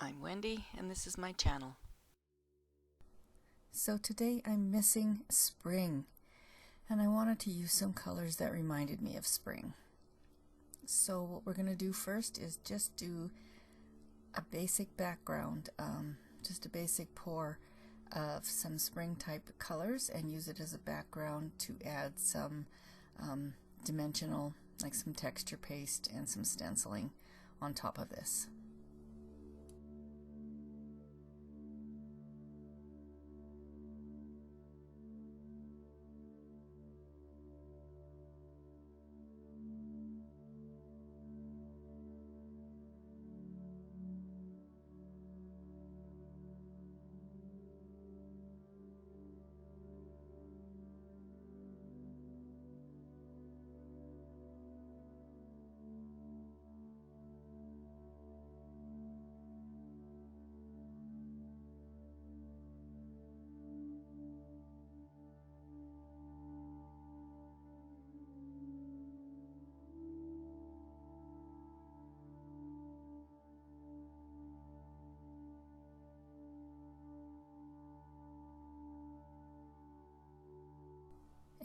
I'm Wendy and this is my channel. So today I'm missing spring and I wanted to use some colors that reminded me of spring. So what we're going to do first is just do a basic background, just a basic pour of some spring type colors and use it as a background to add some dimensional, like some texture paste and some stenciling on top of this.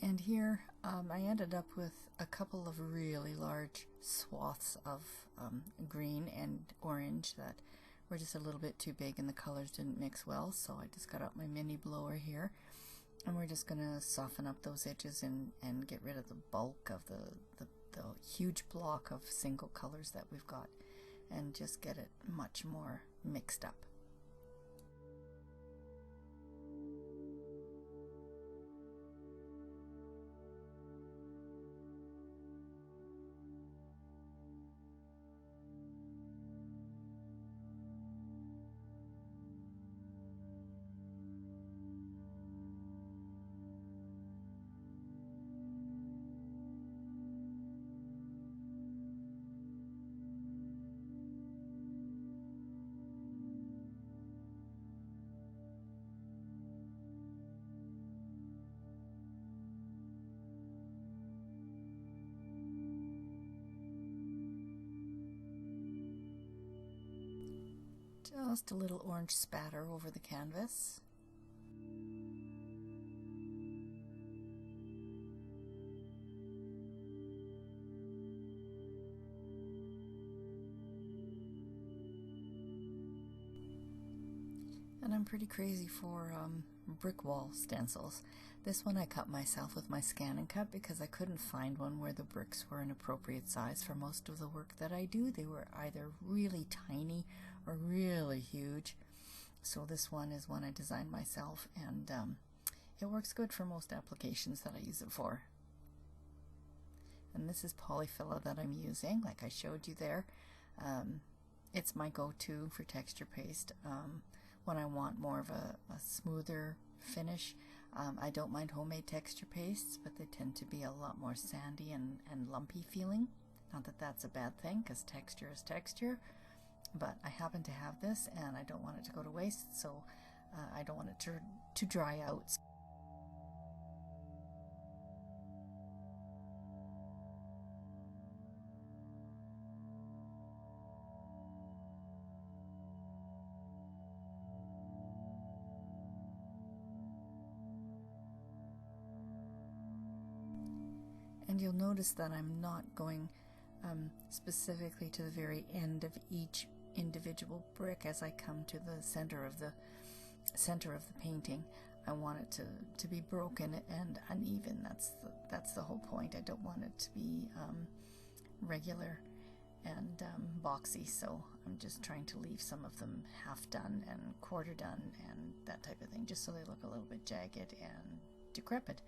And here I ended up with a couple of really large swaths of green and orange that were just a little bit too big and the colors didn't mix well, so I just got out my mini blower here and we're just going to soften up those edges and get rid of the bulk of the huge block of single colors that we've got and just get it much more mixed up. Just a little orange spatter over the canvas. And I'm pretty crazy for brick wall stencils. This one I cut myself with my Scan and Cut because I couldn't find one where the bricks were an appropriate size for most of the work that I do. They were either really tiny or really huge. So this one is one I designed myself, and it works good for most applications that I use it for. And this is Polyfilla that I'm using, like I showed you there. It's my go-to for texture paste when I want more of a smoother finish. I don't mind homemade texture pastes, but they tend to be a lot more sandy and lumpy feeling. Not that that's a bad thing, because texture is texture, but I happen to have this and I don't want it to go to waste, so I don't want it to dry out. And you'll notice that I'm not going specifically to the very end of each individual brick as I come to the center of the painting. I want it to be broken and uneven. That's the whole point. I don't want it to be regular and boxy, so I'm just trying to leave some of them half done and quarter done and that type of thing, just so they look a little bit jagged and decrepit.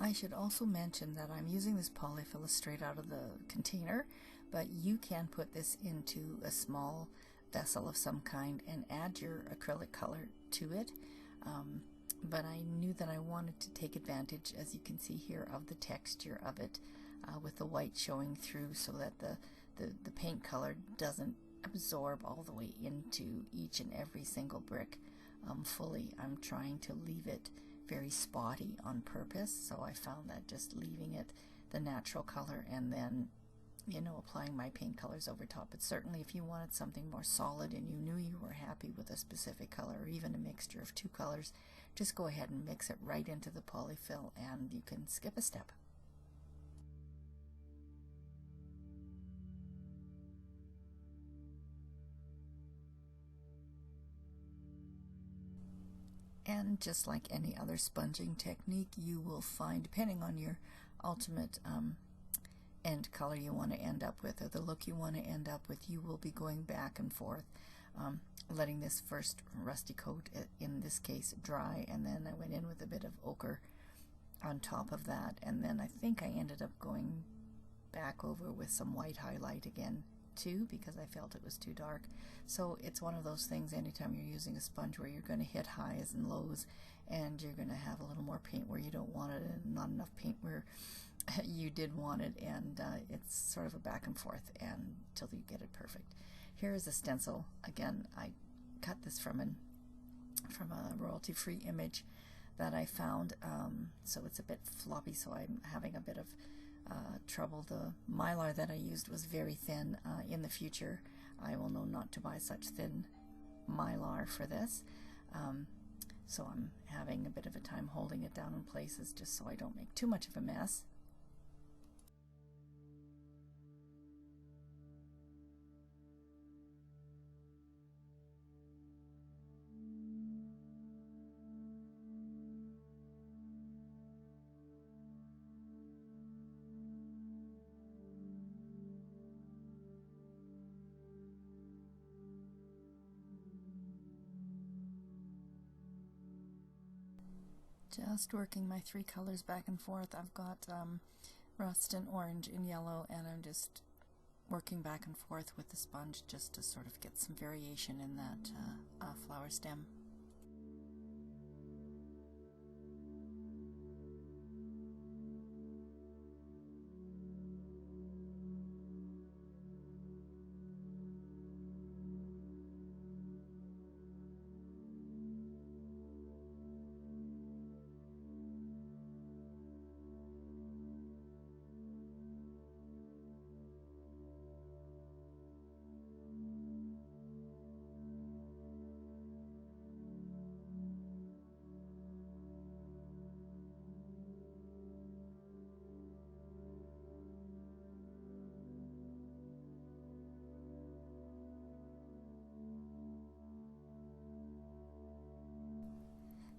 I should also mention that I'm using this Polyfilla straight out of the container, but you can put this into a small vessel of some kind and add your acrylic color to it. But I knew that I wanted to take advantage, as you can see here, of the texture of it with the white showing through, so that the the paint color doesn't absorb all the way into each and every single brick fully. I'm trying to leave it very spotty on purpose, so I found that just leaving it the natural color and then, you know, applying my paint colors over top. But certainly if you wanted something more solid and you knew you were happy with a specific color or even a mixture of two colors, just go ahead and mix it right into the polyfill and you can skip a step. And just like any other sponging technique, you will find, depending on your ultimate end color you want to end up with, or the look you want to end up with, you will be going back and forth, letting this first rusty coat, in this case, dry, and then I went in with a bit of ochre on top of that, and then I think I ended up going back over with some white highlight again too, because I felt it was too dark. So it's one of those things anytime you're using a sponge where you're going to hit highs and lows, and you're going to have a little more paint where you don't want it and not enough paint where you did want it, and it's sort of a back and forth until you get it perfect. Here is a stencil. Again, I cut this from a royalty-free image that I found, so it's a bit floppy, so I'm having a bit of trouble. The mylar that I used was very thin. In the future I will know not to buy such thin mylar for this, so I'm having a bit of a time holding it down in places just so I don't make too much of a mess. Just working my three colors back and forth. I've got rust and orange and yellow, and I'm just working back and forth with the sponge just to sort of get some variation in that flower stem.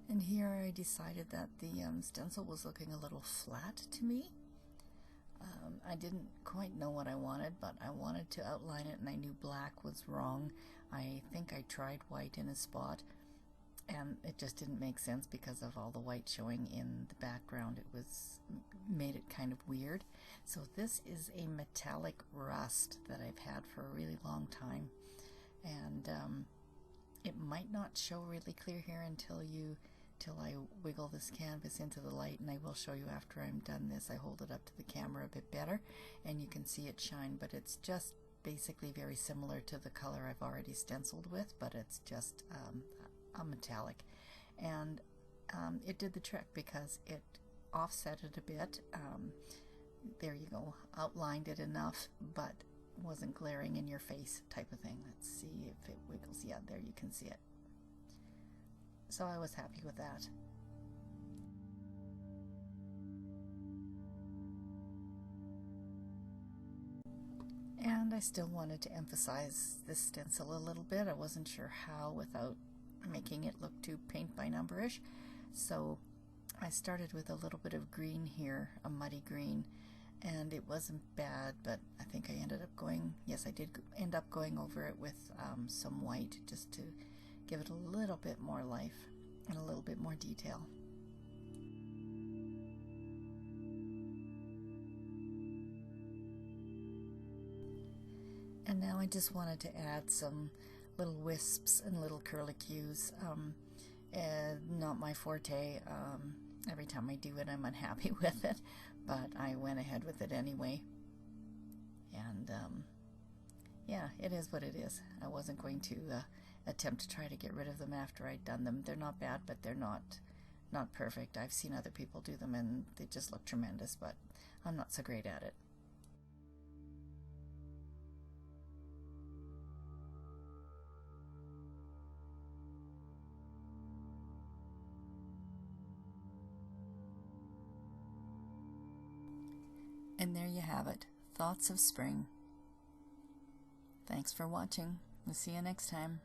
And here I decided that the stencil was looking a little flat to me. I didn't quite know what I wanted, but I wanted to outline it and I knew black was wrong. I think I tried white in a spot and it just didn't make sense because of all the white showing in the background. It made it kind of weird. So this is a metallic rust that I've had for a really long time, and it might not show really clear here until I wiggle this canvas into the light, and I will show you after I'm done this. I hold it up to the camera a bit better and you can see it shine, but it's just basically very similar to the color I've already stenciled with, but it's just a metallic, and it did the trick because it offset it a bit. There you go, outlined it enough but wasn't glaring in your face type of thing. Let's see if it wiggles. Yeah, there you can see it. So I was happy with that. And I still wanted to emphasize this stencil a little bit. I wasn't sure how without making it look too paint by number-ish. So I started with a little bit of green here, a muddy green, and it wasn't bad, but I think I ended up going, yes, I did end up going over it with some white just to give it a little bit more life and a little bit more detail. And now I just wanted to add some little wisps and little curlicues. Not my forte. Every time I do it I'm unhappy with it, but I went ahead with it anyway. And yeah, it is what it is. I wasn't going to attempt to try to get rid of them after I'd done them. They're not bad, but they're not perfect. I've seen other people do them and they just look tremendous, but I'm not so great at it. And there you have it. Thoughts of spring. Thanks for watching. We'll see you next time.